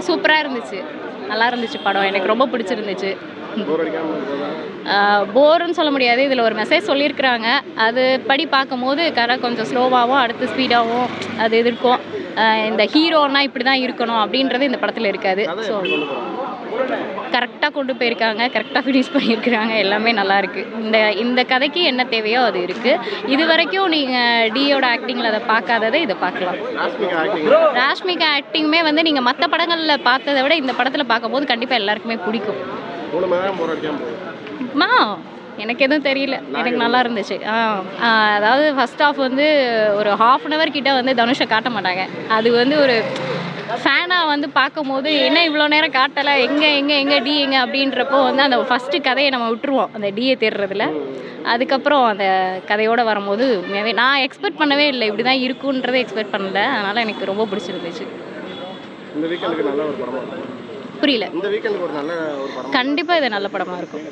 சூப்பராக இருந்துச்சு, நல்லா இருந்துச்சு படம், எனக்கு ரொம்ப பிடிச்சிருந்துச்சு. போருன்னு சொல்ல முடியாது, இதில் ஒரு மெசேஜ் சொல்லியிருக்கிறாங்க, அது படி பார்க்கும்போது கதை கொஞ்சம் ஸ்லோவாகவும் அடுத்து ஸ்பீடாகவும் அது இருக்கும். இந்த ஹீரோன்னா இப்படி தான் இருக்கணும் அப்படின்றது இந்த படத்தில் இருக்காது. ஸோ கரெக்டாக கொண்டு போயிருக்காங்க, கரெக்டாக ஃபினிஷ் பண்ணியிருக்கிறாங்க, எல்லாமே நல்லாயிருக்கு. இந்த கதைக்கு என்ன தேவையோ அது இருக்குது. இது வரைக்கும் நீங்கள் டியோட ஆக்டிங்கில் அதை பார்க்காததை இதை பார்க்கலாம். ராஷ்மிகா ஆக்டிங்குமே வந்து நீங்கள் மற்ற படங்களில் பார்த்ததை விட இந்த படத்தில் பார்க்கும்போது கண்டிப்பாக எல்லாருக்குமே பிடிக்கும். எனக்கு எதுவும் தெரியல, எனக்கு நல்லா இருந்துச்சு. அதாவது ஃபர்ஸ்ட் ஹாஃப் வந்து ஒரு ½ அன் ஹவர் கிட்ட வந்து தனுஷை காட்ட மாட்டாங்க. அது வந்து ஒரு ஃபேனாக வந்து பார்க்கும்போது என்ன இவ்வளோ நேரம் காட்டலை, எங்கே டி எங்கே அப்படின்றப்போ வந்து அந்த ஃபஸ்ட்டு கதையை நம்ம விட்டுருவோம் அந்த டியை தேடுறதுல. அதுக்கப்புறம் அந்த கதையோடு வரும்போது நான் எக்ஸ்பெக்ட் பண்ணவே இல்லை, இப்படி தான் இருக்குன்றதை எக்ஸ்பெக்ட் பண்ணல. அதனால் எனக்கு ரொம்ப பிடிச்சிருந்துச்சு. புரியல. கண்டிப்பாக இது நல்ல படமாக இருக்கும்.